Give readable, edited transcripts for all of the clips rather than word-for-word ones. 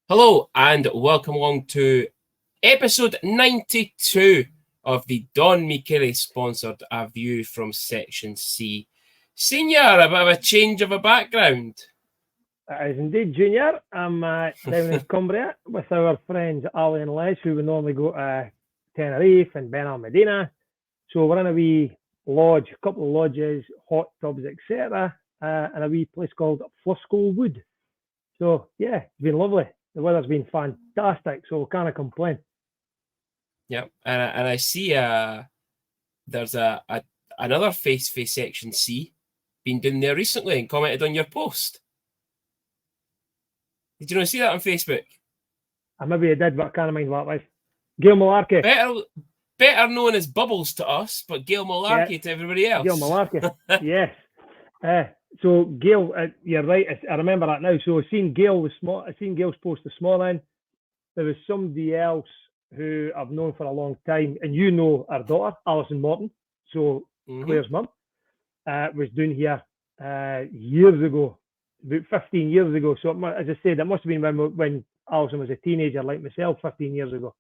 Hello and welcome along to episode 92 of the Don Mikele sponsored A View from Section C. Senior, a bit of a change of a background. It is indeed, Junior. I'm down in Cumbria with our friends Ali and Les, who we normally go to Tenerife and Ben Medina. So we're in a wee lodge, a couple of lodges, hot tubs, etc., in a wee place called Flusco Wood. So yeah, it's been lovely. The weather's been fantastic, so we can't complain. Yep, and I see there's another face Section C been down there recently and commented on your post. Did you not see that on Facebook? Maybe I did, but I can't mind what it was. Gail Malarkey. Better known as Bubbles to us, but Gail Malarkey to everybody else. Gail Malarkey, yes. So Gail, you're right. I remember that now. So I seen Gail's post this morning. There was somebody else who I've known for a long time, and you know our daughter, Alison Morton. So Claire's mum was doing here years ago, about 15 years ago. So as I said, it must have been when Alison was a teenager, like myself, 15 years ago.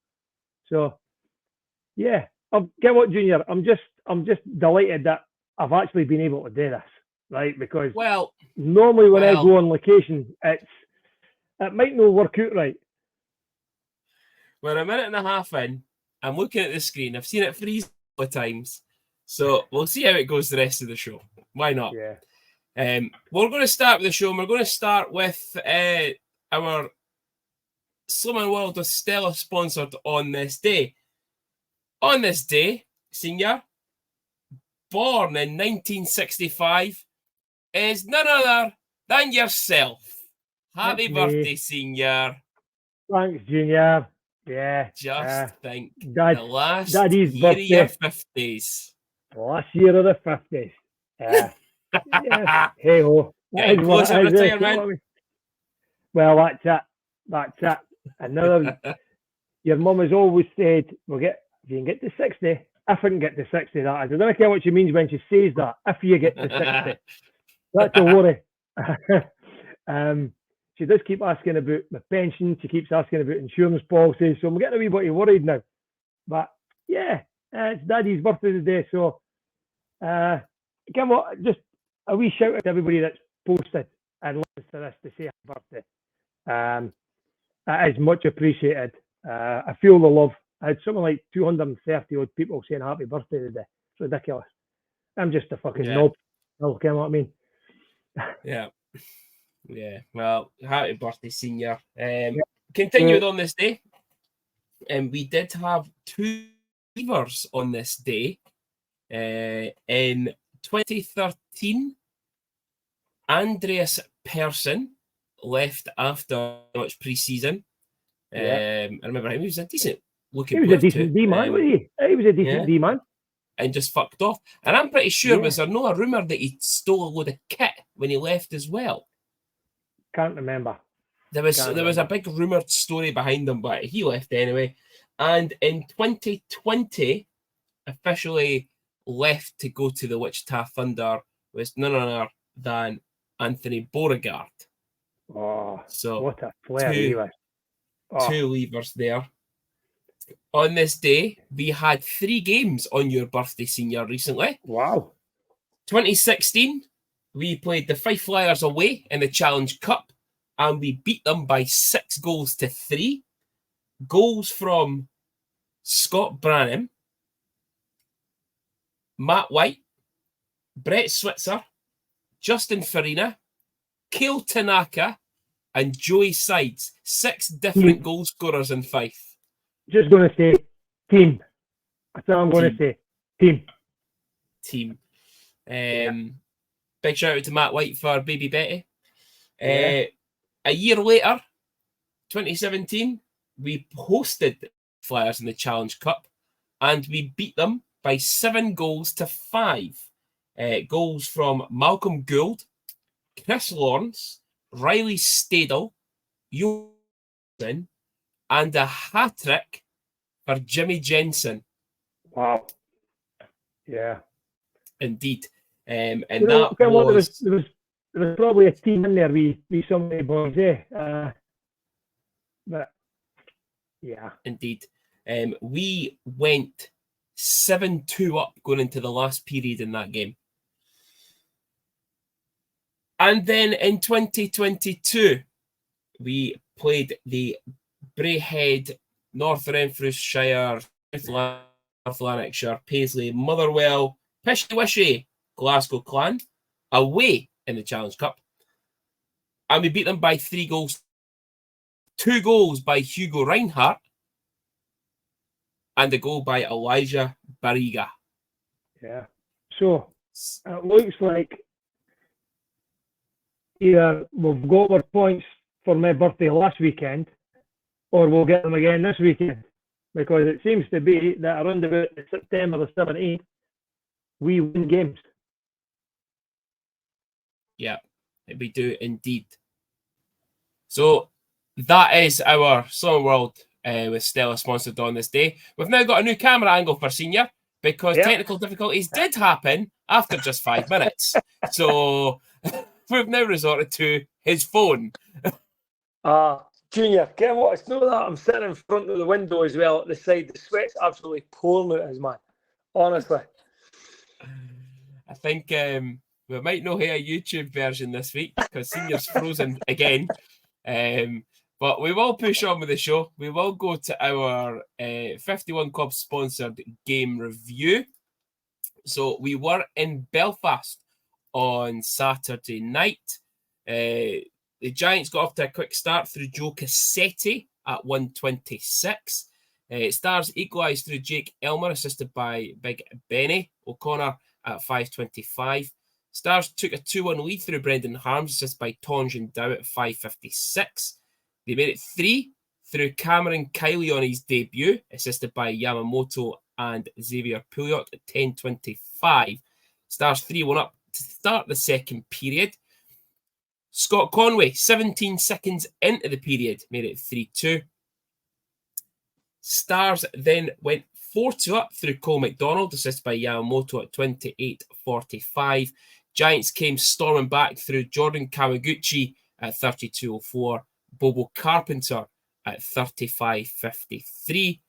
So yeah, get what, Junior? I'm just delighted that I've actually been able to do this. Right, because normally when I go on location, it might not work out right. We're a minute and a half in. I'm looking at the screen. I've seen it freeze a couple of times, so we'll see how it goes the rest of the show. Why not? Yeah. We're going to start with the show, and we're going to start with our Slim and World with Stella sponsored on this day. On this day, Senior, born in 1965. Is none other than yourself. Happy birthday, Senior. Thanks, Junior. Yeah. Just think. The last Daddy's year birthday. of your 50s. Last year of the 50s. Yeah. Hey ho. Getting close to retirement. Well, that's it. Another. Your mum has always said, if you can get to 60, if I can get to 60, that is. I don't care what she means when she says that. If you get to 60. That's a worry. She does keep asking about my pension. She keeps asking about insurance policies. So I'm getting a wee bit worried now. But yeah, it's Daddy's birthday today. So, again, just a wee shout out to everybody that's posted and listens to this to say happy birthday. It is much appreciated. I feel the love. I had something like 230 odd people saying happy birthday today. It's ridiculous. I'm just a fucking knob. You know what I mean? Yeah. Well, happy birthday, Senior. Continued on this day, and we did have two leavers on this day. In 2013, Andreas Persson left after much pre-season. I remember him; he was a decent looking. He was a decent D man, wasn't he? He was a decent D man. And just fucked off. And I'm pretty sure, was there no a rumour that he stole a load of kit when he left as well? Can't remember. There was a big rumoured story behind him, but he left anyway. And in 2020, officially left to go to the Wichita Thunder was none other than Anthony Beauregard. Oh, so what a player he was. Two leavers there. On this day, we had 3 games on your birthday, Senior, recently. Wow. 2016, we played the Fife Flyers away in the Challenge Cup, and we beat them by 6-3. Goals from Scott Branham, Matt White, Brett Switzer, Justin Farina, Cale Tanaka, and Joey Sides. 6 different goal scorers in Fife. Just going to say team. That's all I'm going to say. Team. Big shout out to Matt White for Baby Betty. A year later, 2017, we hosted the Flyers in the Challenge Cup, and we beat them by 7-5. Goals from Malcolm Gould, Chris Lawrence, Riley Stadel, Johnson, and a hat-trick for Jimmy Jensen. Wow. Yeah. Indeed. And that was... There was probably a team in there with so many boys, But yeah, Indeed. We went 7-2 up going into the last period in that game. And then in 2022, we played the Braehead, North Renfrewshire, North Lanarkshire, Paisley, Motherwell, Pishy Glasgow Clan away in the Challenge Cup. And we beat them by 3 goals. 2 goals by Hugo Reinhardt and a goal by Elijah Barriga. yeah. So it looks like either we've got our points for my birthday last weekend, or we'll get them again this weekend. Because it seems to be that around about September the 17th, we win games. Yeah, we do indeed. So that is our Summer World with Stella sponsored on this day. We've now got a new camera angle for Senior because technical difficulties did happen after just 5 minutes. So we've now resorted to his phone. Junior, get what? It's not that I'm sitting in front of the window as well at the side. The sweat's absolutely pouring out his man. Honestly. I think we might not hear a YouTube version this week because Senior's frozen again. But we will push on with the show. We will go to our 51 Club sponsored game review. So we were in Belfast on Saturday night. The Giants got off to a quick start through Joe Cassetti at 1:26. Stars equalised through Jake Elmer, assisted by Big Benny O'Connor at 5:25. Stars took a 2-1 lead through Brendan Harms, assisted by Tonjan Dow at 5:56. They made it 3 through Cameron Kiley on his debut, assisted by Yamamoto and Xavier Pouliot at 10:25. Stars 3-1 up to start the second period. Scott Conway, 17 seconds into the period, made it 3-2. Stars then went 4-2 up through Cole McDonald, assisted by Yamamoto at 28:45. Giants came storming back through Jordan Kawaguchi at 32:04. Bobo Carpenter at 35:53.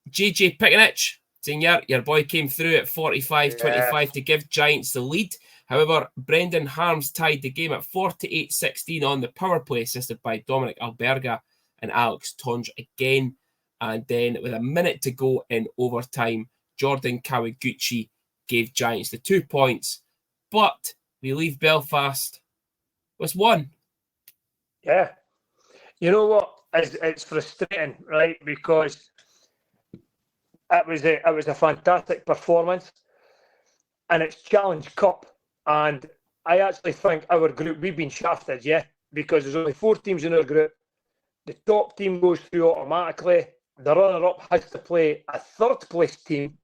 JJ Picanich, Senior, your boy came through at 45:25 to give Giants the lead. However, Brendan Harms tied the game at 48:16 on the power play, assisted by Dominic Alberga and Alex Tonge again. And then with a minute to go in overtime, Jordan Kawaguchi gave Giants the 2 points. But we leave Belfast with 1. Yeah. You know what? It's frustrating, right? Because it was a fantastic performance, and it's Challenge Cup. And I actually think our group, we've been shafted, because there's only 4 teams in our group. The top team goes through automatically. The runner-up has to play a third-place team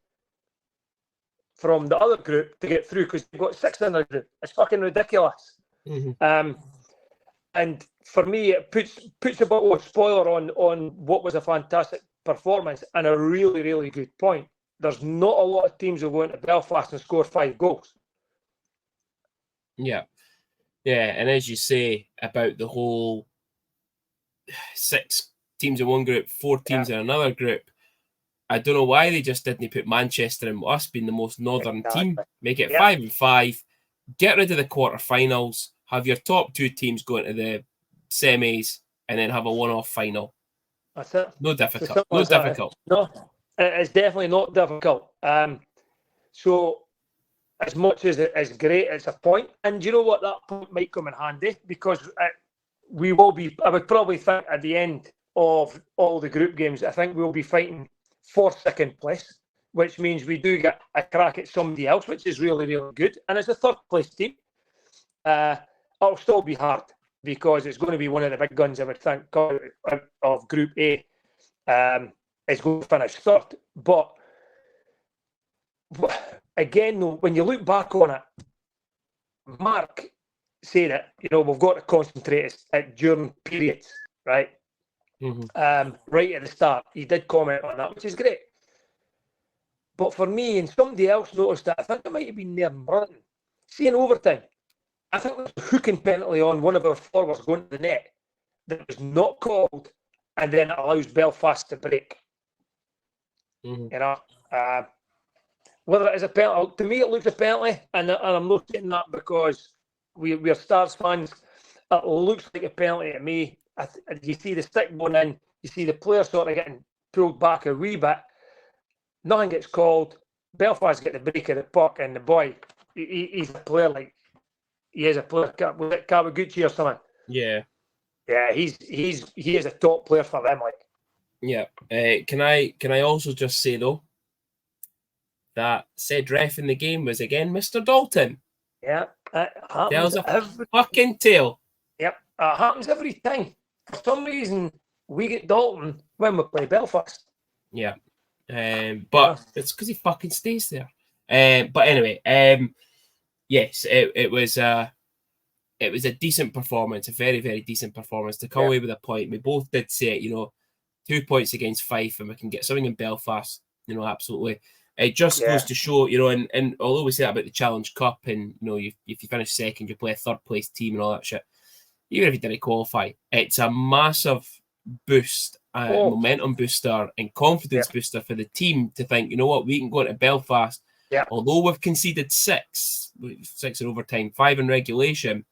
from the other group to get through because they've got 6 in their group. It's fucking ridiculous. Mm-hmm. And for me, it puts a bit of a spoiler on what was a fantastic performance and a really, really good point. There's not a lot of teams who go into Belfast and score 5 goals. Yeah. And as you say about the whole 6 teams in one group, 4 teams in another group, I don't know why they just didn't put Manchester and us being the most northern team, make it 5-5, get rid of the quarterfinals, have your top 2 teams go into the semis, and then have a one-off final. That's it. No difficult. No, it's definitely not difficult. So as much as it's great, it's a point. And you know what? That point might come in handy because we will be, I would probably think at the end of all the group games, I think we'll be fighting for second place, which means we do get a crack at somebody else, which is really, really good. And it's a third place team. It'll still be hard because it's going to be one of the big guns, I would think, of Group A. Is going to finish third. But again, though, when you look back on it, Mark said it, we've got to concentrate during periods, right? Mm-hmm. Right at the start. He did comment on that, which is great. But for me, and somebody else noticed that, I think it might have been near Brunton. See, in overtime, I think there was a hooking penalty on one of our forwards going to the net. that was not called, and then it allows Belfast to break. Mhm. You know, whether it is a penalty, to me it looks a penalty, and I'm not saying that because we're Stars fans. It looks like a penalty to me. You see the stick going in, you see the player sort of getting pulled back a wee bit. Nothing gets called. Belfast get the break of the puck, and the boy, he's a player like he is a player. Was it Kawaguchi or something? Yeah. Yeah, he is a top player for them. Like, Yeah. Can I also just say though that said ref in the game was again Mr. Dalton. yeah, it happens Tells a every. fucking tale. Yep, it happens every time. For some reason, we get Dalton when we play Belfast. Yeah. But it's because he fucking stays there. But anyway, yes, it was a decent performance, a very, very decent performance to come away with a point. We both did say, 2 points against Fife, and we can get something in Belfast, absolutely. It just goes to show, and although we say that about the Challenge Cup, and if you finish second, you play a third place team and all that shit. Even if you didn't qualify, it's a massive boost, momentum booster, and confidence booster for the team to think, you know what, we can go into Belfast. Yeah. Although we've conceded six in overtime, 5 in regulation,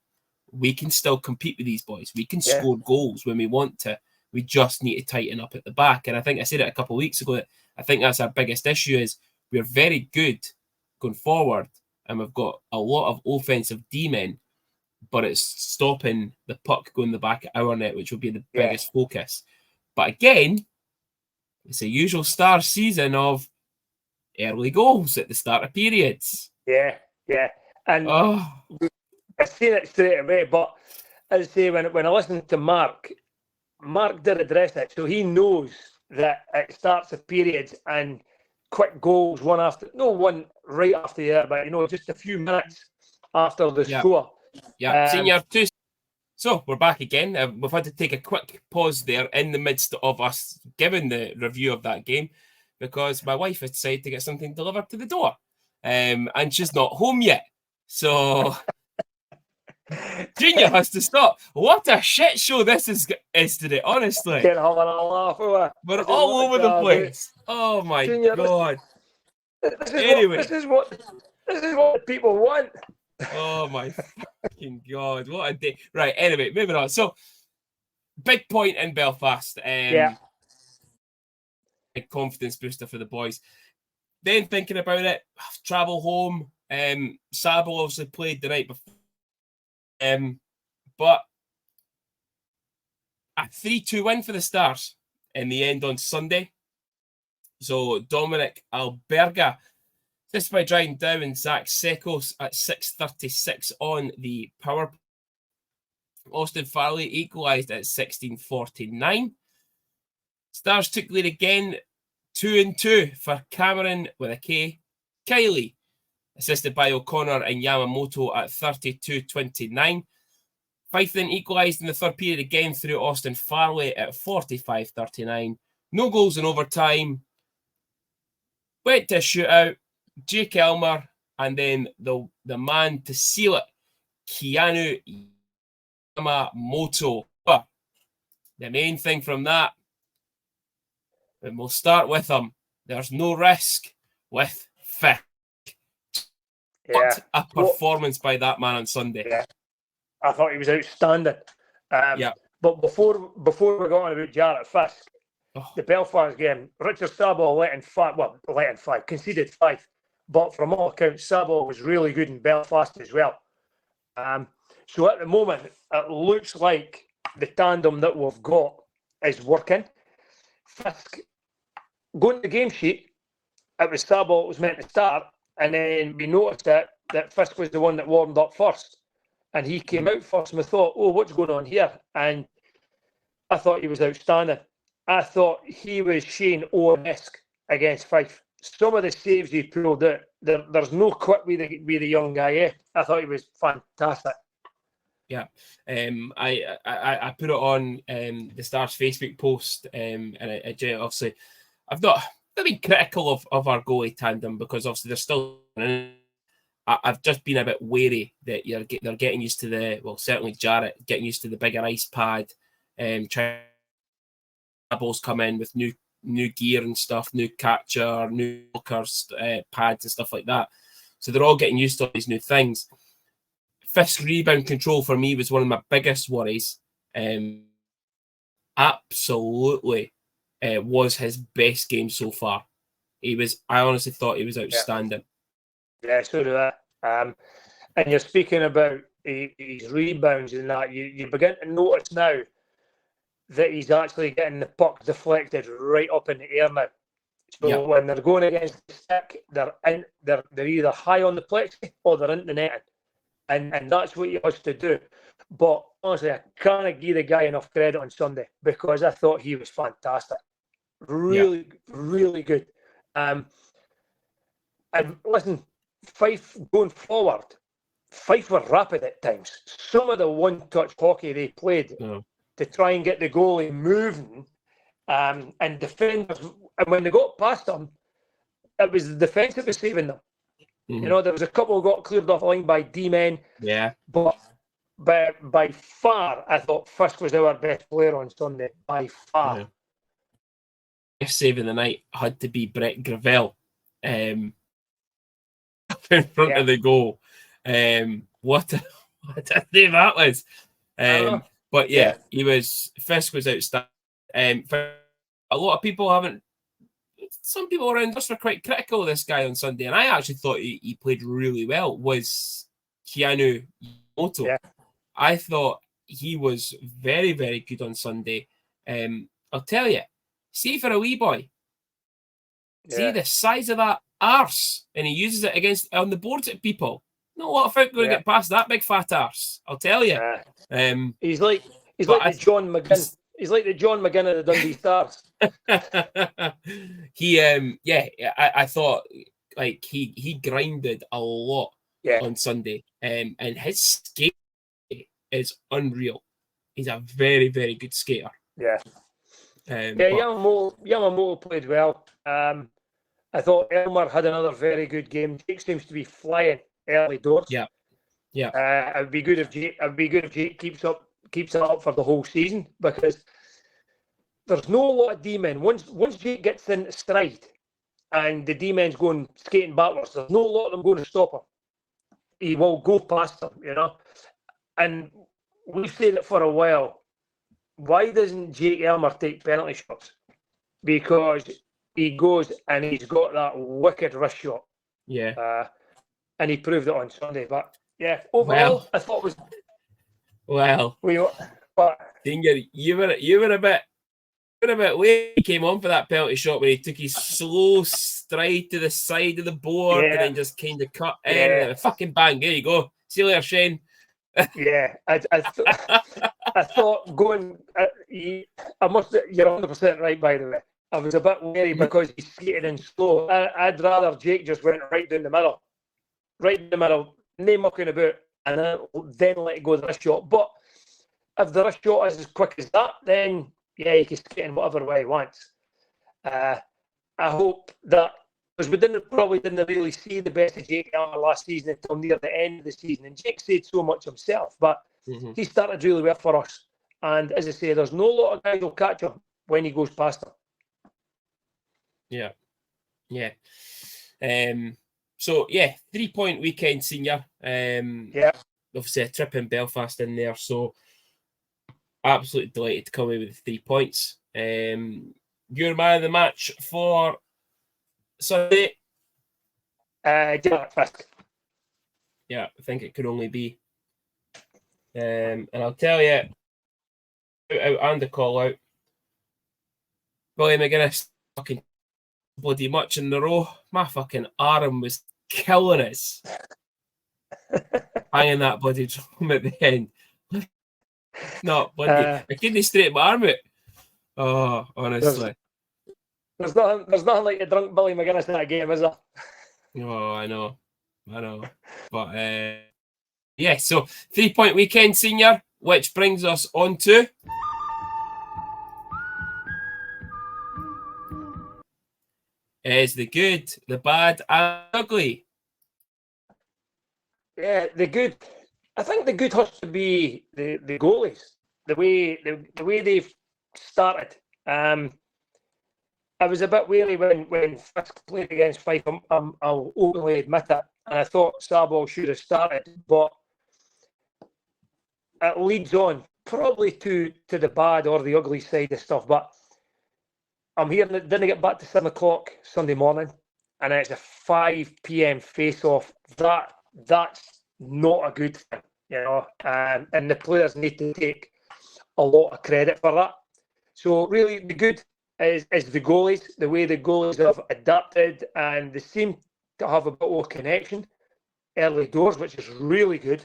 we can still compete with these boys. We can score goals when we want to. We just need to tighten up at the back. And I think I said it a couple of weeks ago that I think that's our biggest issue is we're very good going forward, and we've got a lot of offensive D-men, but it's stopping the puck going the back of our net, which will be the biggest focus. But again, it's a usual Star season of early goals at the start of periods. Yeah. And I've seen it straight away, but as I say, when I listened to Mark did address it, so he knows that it starts of periods and quick goals, one right after the other, but just a few minutes after the score. Yeah, senior two. So we're back again. We've had to take a quick pause there in the midst of us giving the review of that game because my wife has decided to get something delivered to the door, and she's not home yet. So Junior has to stop. What a shit show this is today, honestly. Can't have a laugh. We're all over the place. Oh my Junior, God. This is what the people want. Oh my fucking God. What a day. Right, anyway, moving on. So, big point in Belfast. A confidence booster for the boys. Then thinking about it, travel home. Sabo obviously played the night before. But a 3-2 win for the Stars in the end on Sunday. So Dominic Alberga, just by driving down Zach Sekos at 6:36 on the power. Austin Farley equalised at 16:49. Stars took lead again, 2-2 for Cameron with a K. Kiley, assisted by O'Connor and Yamamoto at 32:29. Fife then equalised in the third period again through Austin Farley at 45:39. No goals in overtime. Went to a shootout. Jake Elmer, and then the man to seal it, Keanu Yamamoto. But the main thing from that, and we'll start with him, there's no risk with Fiske. What a performance by that man on Sunday. Yeah. I thought he was outstanding. But before we got on about Jarrett Fiske, the Belfast game, Richard Sabo conceded 5. But from all accounts, Sabo was really good in Belfast as well. So at the moment, it looks like the tandem that we've got is working. Fiske, going to the game sheet, it was Sabo that was meant to start, and then we noticed that Fiske was the one that warmed up first. And he came out first, and we thought, what's going on here? And I thought he was outstanding. I thought he was Shane Owen-esque against Fife. Some of the saves he pulled out, there's no quit with the young guy. I thought he was fantastic. Yeah, I put it on the Stars Facebook post, and I obviously I've been critical of our goalie tandem because obviously they're still. I've just been a bit wary that they're getting used to certainly Jarrett getting used to the bigger ice pad, Balls come in with new gear and stuff, new catcher, new blockers, pads and stuff like that. So they're all getting used to all these new things. Fiske rebound control for me was one of my biggest worries. Absolutely was his best game so far. I honestly thought he was outstanding. Yeah, so do I. And you're speaking about his rebounds and that. You begin to notice now that he's actually getting the puck deflected right up in the air now. So when they're going against the stick, they're either high on the plexi or they're in the netting. And that's what he has to do. But honestly, I can't give the guy enough credit on Sunday because I thought he was fantastic. Really, really good. And listen, Fife going forward, Fife were rapid at times. Some of the one-touch hockey they played to try and get the goalie moving, and defenders, and when they got past them, it was the defence that was saving them. You know, there was a couple who got cleared off the line by D-men. Yeah. But by far, I thought Fiske was our best player on Sunday. By far. Yeah. Best save of the night had to be Brett Gravel in front of the goal. What a save that was. But Fiske was outstanding. A lot of people some people around us were quite critical of this guy on Sunday, and I actually thought he played really well, was Keanu Yamamoto. Yeah. I thought he was very, very good on Sunday. I'll tell you, see for a wee boy, see the size of that arse, and he uses it on the boards at people. No, what if I'm going to get past that big fat arse? I'll tell you. He's like the John McGinn. He's like the John McGinn of the Dundee Stars. I thought like he grinded a lot on Sunday, and his skate is unreal. He's a very, very good skater. Yeah. Yamamoto played well. I thought Elmer had another very good game. Jake seems to be flying early doors. Yeah. It'd be good if Jake keeps it up for the whole season, because there's no lot of D-men. Once Jake gets in stride and the D-men's going skating backwards, there's no lot of them going to stop him. He will go past them, you know. And we've said it for a while. Why doesn't Jake Elmer take penalty shots? Because he goes and he's got that wicked wrist shot. Yeah. And he proved it on Sunday. But yeah, overall, I thought it was. Dinger, you were a bit late. He came on for that penalty shot where he took his slow stride to the side of the board and then just kind of cut in and fucking bang. There you go. See you later, Shane. Yeah, I thought going. You're 100% right, by the way. I was a bit wary because he's skating in slow. I'd rather Jake just went right down the middle, no mucking about, and then let it go the wrist shot. But if the wrist shot is as quick as that, then he can skate in whatever way he wants. I hope that, because we probably didn't really see the best of Jake Elmer last season until near the end of the season, and Jake said so much himself, but he started really well for us. And as I say, there's no lot of guys who'll catch him when he goes past them. Yeah. So 3-point weekend senior. Obviously a trip in Belfast in there, so absolutely delighted to come away with 3 points. Your man of the match for Sunday? Fiske. Yeah, I think it could only be. And I'll tell you, out and a call out, Billy McGuinness fucking bloody much in the row. My fucking arm was killing us. Hanging that bloody drum at the end. Not bloody. I couldn't straighten my arm out. Oh, honestly. There's nothing like a drunk Billy McGuinness in that game, is there? Oh, I know. But so 3-point weekend senior, which brings us on to is the good, the bad, and the ugly. Yeah, the good. I think the good has to be the goalies. the way they've started. I was a bit wary when Fiske played against Fife. I'll openly admit it, and I thought Sabol should have started, but it leads on probably to the bad or the ugly side of stuff. But I'm hearing it didn't get back to 7 o'clock Sunday morning, and it's a 5 p.m. face-off. That's not a good thing, you know. And the players need to take a lot of credit for that. So really, the good is the goalies, the way the goalies have adapted, and they seem to have a bit more connection early doors, which is really good.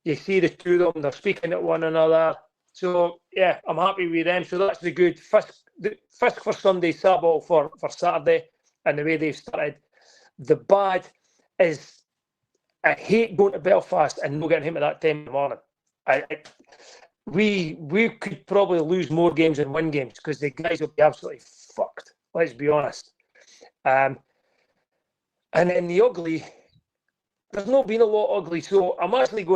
You see the two of them, they're speaking at one another. So, yeah, I'm happy with them. So that's the good. Fiske for Sunday, Sabol for Saturday, and the way they've started. The bad is I hate going to Belfast and not getting him at that time in the morning. We could probably lose more games than win games because the guys will be absolutely fucked. Let's be honest. And then the ugly, there's not been a lot ugly. So I'm actually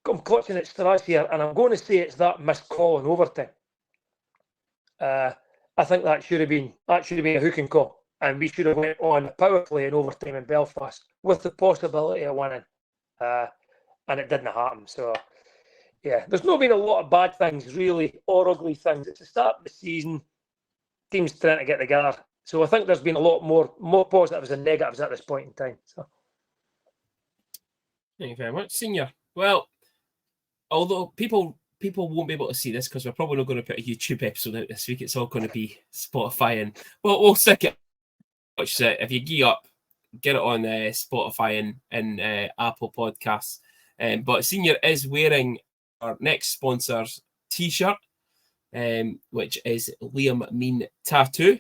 I'm clutching at straws here, and I'm going to say it's that missed call in overtime. I think that should have been a hooking call, and we should have went on a power play in overtime in Belfast with the possibility of winning, and it didn't happen. So. Yeah, there's not been a lot of bad things, really, or ugly things. It's the start of the season, teams trying to get together. So I think there's been a lot more positives than negatives at this point in time. So, thank you very much, Senior. Well, although people won't be able to see this because we're probably not going to put a YouTube episode out this week. It's all going to be Spotify, and we'll stick it. Which if you gear up, get it on Spotify and Apple Podcasts. But Senior is wearing our next sponsor's t-shirt, which is Liam Mean Tattoo.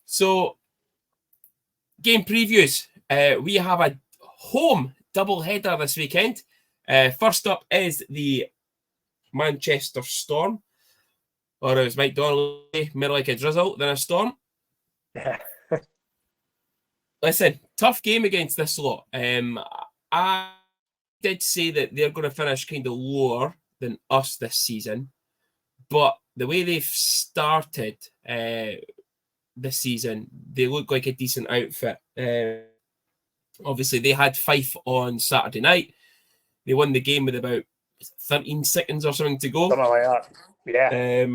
So, game previews. We have a home double header this weekend. First up is the Manchester Storm, or as Mike Donnelly, more like a drizzle than a storm. yeah. Listen, tough game against this lot. I did say that they're going to finish kind of lower than us this season, but the way they've started this season, they look like a decent outfit. Obviously, they had Fife on Saturday night. They won the game with about 13 seconds or something to go. Something like that. Yeah.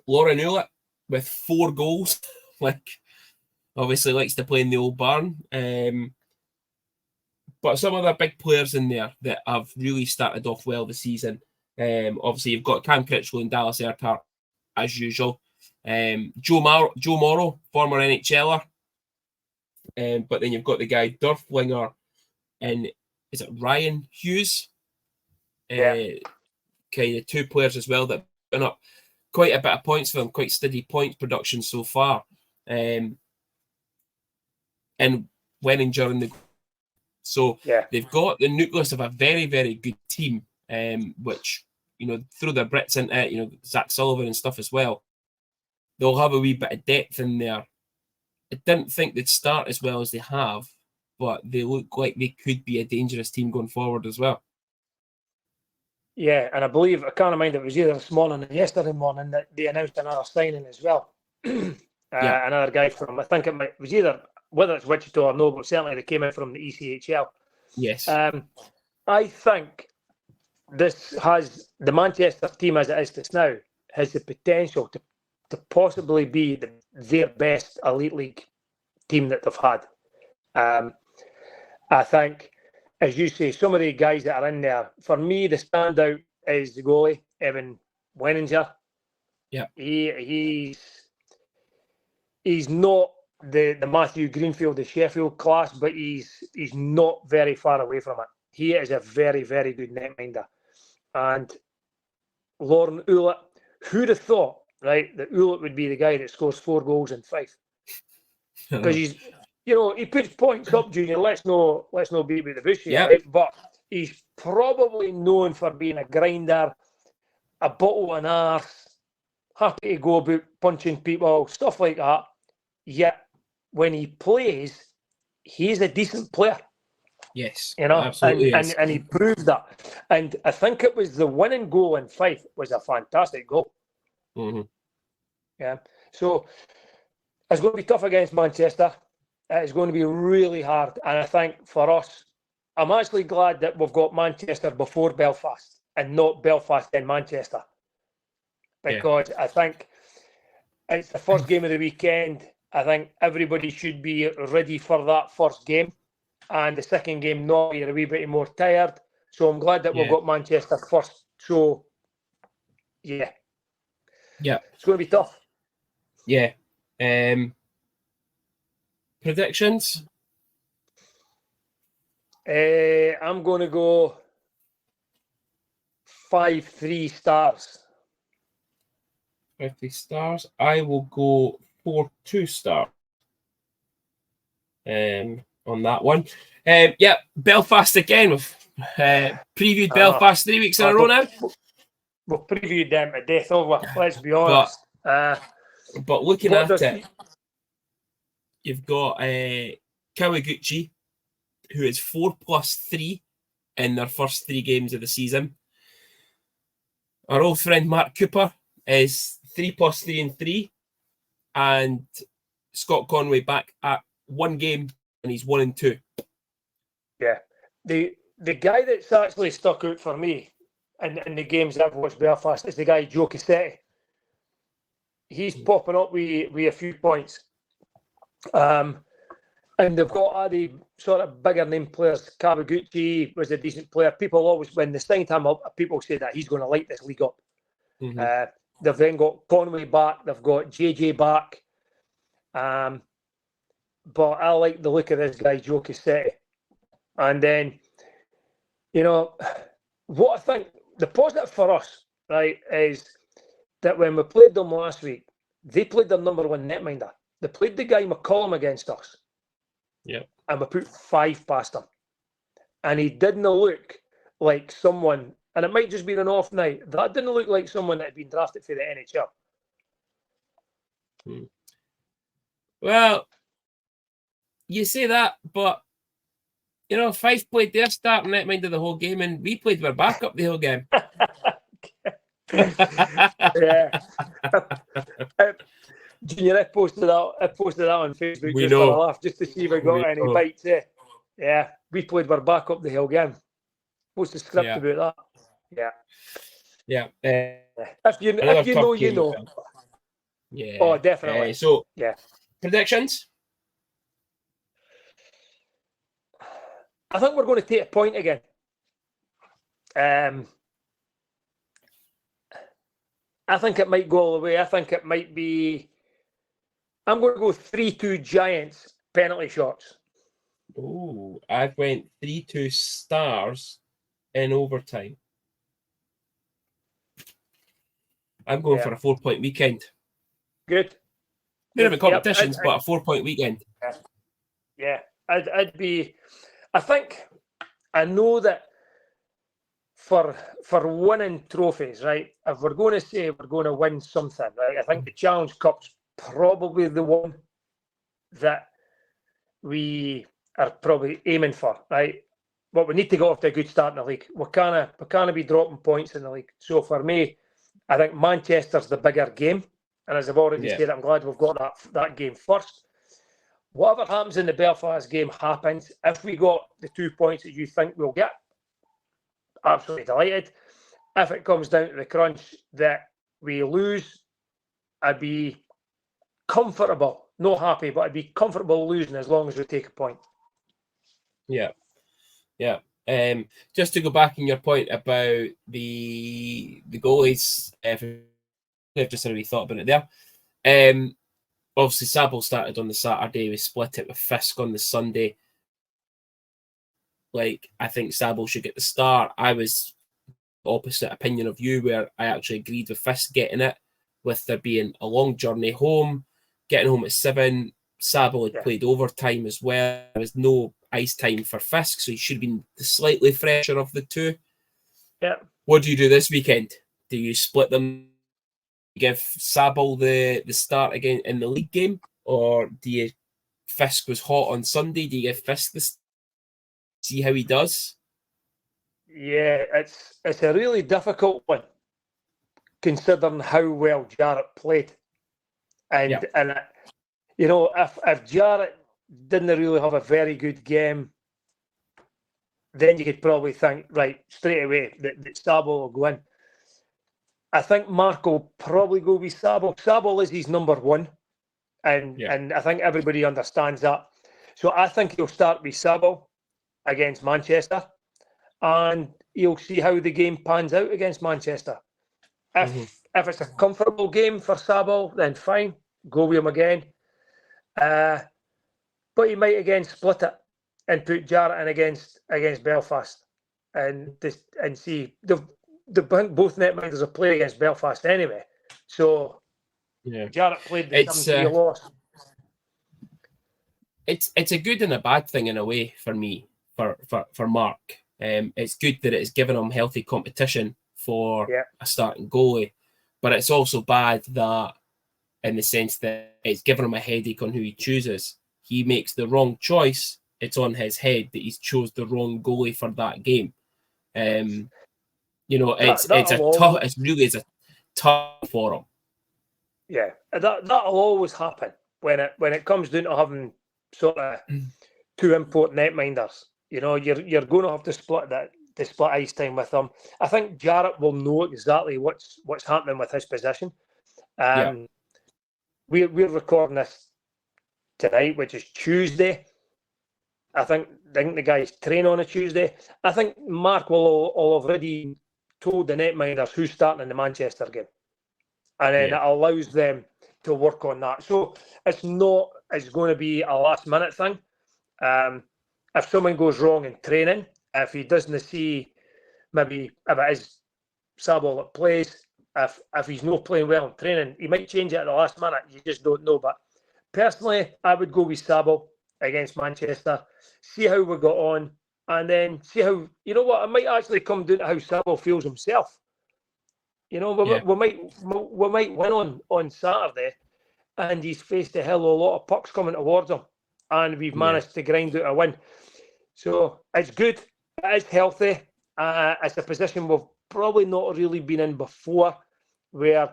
Lauren Ulett with 4 goals. Obviously likes to play in the old barn. But some other big players in there that have really started off well this season. Obviously, you've got Cam Critchlow and Dallas Earhart, as usual. Joe Morrow, former NHLer. But then you've got the guy Durflinger and is it Ryan Hughes? Kind of 2 players as well that have been up quite a bit of points for them, quite steady points production so far. And winning during the... So they've got the nucleus of a very, very good team, which, throw their Brits into it, Zach Sullivan and stuff as well. They'll have a wee bit of depth in there. I didn't think they'd start as well as they have, but they look like they could be a dangerous team going forward as well. Yeah, and I believe, I can't remember, it was either this morning or yesterday morning that they announced another signing as well. Another guy from, I think it was either, whether it's Wichita or no, but certainly they came in from the ECHL. Yes. I think the Manchester team as it is just now has the potential to possibly be their best elite league team that they've had. I think, as you say, some of the guys that are in there, for me, the standout is the goalie, Evan Wenninger. Yeah. He's not the Matthew Greenfield of Sheffield class, but he's not very far away from it. He is a very, very good netminder. And Lauren Ulett, who'd have thought, right, that Ulett would be the guy that scores 4 goals in Fife? Because he's, he puts points up, Junior. Let's no beat about the bush here, right? But he's probably known for being a grinder, a bottle and arse, happy to go about punching people, stuff like that. Yet when he plays, he's a decent player. Yes, you know, absolutely is. and he proved that. And I think it was the winning goal in Fife was a fantastic goal. Mm-hmm. Yeah. So it's going to be tough against Manchester. It's going to be really hard. And I think for us, I'm actually glad that we've got Manchester before Belfast and not Belfast then Manchester. Because I think it's the first game of the weekend. I think everybody should be ready for that first game. And the second game, no, you're a wee bit more tired. So I'm glad that we've got Manchester first. So, yeah. Yeah. It's going to be tough. Yeah. Predictions? I'm going to go 5-3 stars. 50 stars. I will go 4-2 stars. On that one. Yeah, Belfast again. We've previewed Belfast 3 weeks in a row now. We've previewed them to death over, let's be honest. But looking at it, you've got Kawaguchi, who is 4+3 in their first 3 games of the season. Our old friend Mark Cooper is 3+3 and 3. And Scott Conway back at 1 game, and he's 1-2. Yeah. The guy that's actually stuck out for me in the games I've watched Belfast is the guy Joe Cassetti. He's popping up with a few points. And they've got all the sort of bigger name players. Kawaguchi was a decent player. People always, when they signed him up, people say that he's going to light this league up. Mm-hmm. They've then got Conway back. They've got JJ back. But I like the look of this guy, Joe Cassetti. And then, you know, what I think the positive for us, right, is that when we played them last week, they played their number 1 netminder. They played the guy McCollum against us. Yeah. And we put 5 past him. And he didn't look like someone, and it might just be an off night, that didn't look like someone that had been drafted for the NHL. Well, you say that, but, you know, Fife played their starting netminder the whole game, and we played our backup the whole game. Yeah. Junior, I posted that on Facebook just for a laugh, just to see if I got any bites. Yeah, we played our backup the whole game. What's the script about that? Yeah. If you know, you know. Yeah. Oh, definitely. So, predictions? I think we're going to take a point again. I think it might go all the way. I think it might be. I'm going to go 3-2 Giants penalty shots. Oh, I went 3-2 Stars in overtime. I'm going for a 4-point weekend. Good. Bit of a competitions, but a 4-point weekend. Yeah, I'd be. I think I know that for winning trophies, right? If we're going to say we're going to win something, right? I think the Challenge Cup's probably the one that we are probably aiming for, right? But we need to get off to a good start in the league. We can't be dropping points in the league. So for me, I think Manchester's the bigger game. And as I've already said, I'm glad we've got that game first. Whatever happens in the Belfast game happens. If we got the 2 points that you think we'll get, absolutely delighted. If it comes down to the crunch that we lose, I'd be comfortable, not happy, but I'd be comfortable losing as long as we take a point. Yeah. Just to go back on your point about the goalies, I've just had a wee thought about it there. Obviously, Sabo started on the Saturday. We split it with Fiske on the Sunday. Like, I think Sabo should get the start. I was opposite opinion of you, where I actually agreed with Fiske getting it, with there being a long journey home, getting home at 7. Sabo had played overtime as well. There was no ice time for Fiske, so he should have been the slightly fresher of the two. Yeah. What do you do this weekend? Do you split them? Give Sabo the start again in the league game, or do you? Fiske was hot on Sunday. Do you give Fiske the see how he does. Yeah, it's a really difficult one, considering how well Jarrett played. And you know, if Jarrett didn't really have a very good game, then you could probably think, right, straight away that Sabo will go in. I think Mark will probably go with Sabo. Sabo is his number one, and I think everybody understands that. So I think he'll start with Sabo against Manchester, and you'll see how the game pans out against Manchester. If it's a comfortable game for Sabo, then fine, go with him again. But he might again split it and put Jarrett in against Belfast, and see both netminders have played against Belfast anyway. So Jarrett played the 7-3 loss. It's a good and a bad thing in a way for me, for Mark. It's good that it's given him healthy competition for a starting goalie, but it's also bad that in the sense that it's given him a headache on who he chooses. He makes the wrong choice, it's on his head that he's chose the wrong goalie for that game. You know, it's really a tough for him. Yeah, that'll always happen when it comes down to having sort of two import netminders. You know, you're going to have to split ice time with them. I think Jarrett will know exactly what's happening with his position. We're recording this tonight, which is Tuesday. I think the guys train on a Tuesday. I think Mark will already told the netminders who's starting in the Manchester game, and then it allows them to work on that. So it's going to be a last minute thing. If something goes wrong in training, if he doesn't see, maybe if it is Sabo that plays, if he's not playing well in training, he might change it at the last minute. You just don't know. But personally, I would go with Sabo against Manchester, see how we got on, and then see how, you know what, it might actually come down to how Sabo feels himself. You know, we might win on Saturday, and he's faced a hell of a lot of pucks coming towards him, and we've managed to grind out a win. So it's good. It is healthy. It's a position we've probably not really been in before, where,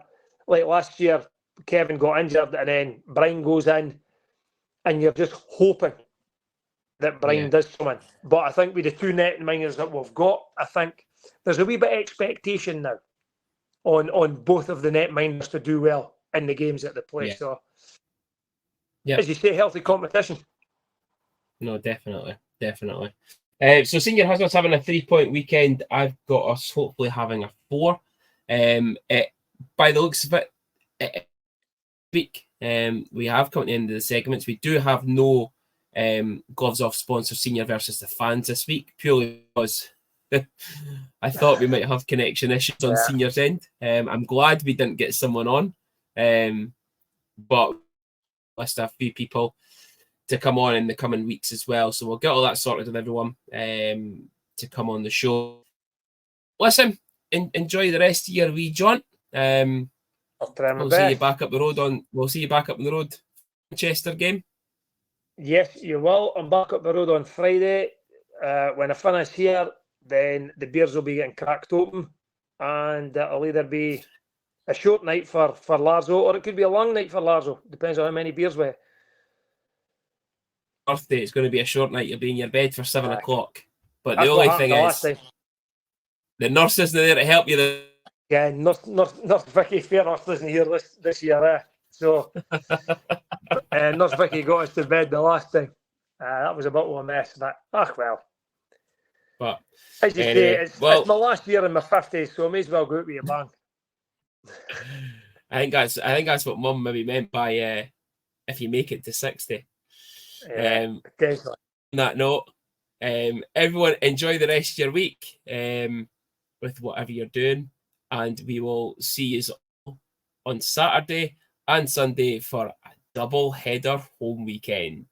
like last year, Kevin got injured and then Brian goes in, and you're just hoping that Brian does something. But I think with the two netminders that we've got, I think there's a wee bit of expectation now on both of the netminders to do well in the games that they play. So, as you say, healthy competition. No, definitely. So Senior has us having a 3-point weekend. I've got us hopefully having a 4. By the looks of it, we have come to the end of the segments. We do have no gloves off sponsor Senior versus the fans this week, purely because I thought we might have connection issues on Senior's end. I'm glad we didn't get someone on, but list a few people to come on in the coming weeks as well. So we'll get all that sorted with everyone to come on the show. Listen, enjoy the rest of your wee jaunt. We'll see you back up the road We'll see you back up on the road. Manchester game. Yes, you will. I'm back up the road on Friday. When I finish here, then the beers will be getting cracked open, and it'll either be a short night for Larzo, or it could be a long night for Larzo. Depends on how many beers we. Birthday, it's going to be a short night. You'll be in your bed for 7 o'clock. But That's the only thing is, the nurse isn't there to help you. Yeah, Nurse Vicky Fairhurst isn't here this year. So Nurse Vicky got us to bed the last time. That was a bit of a mess, but well. But as you say, it's my last year in my 50s, so I may as well go out with a bang. I think that's what Mum maybe meant by if you make it to 60. Definitely. On that note, everyone enjoy the rest of your week with whatever you're doing, and we will see you on Saturday and Sunday for a double header home weekend.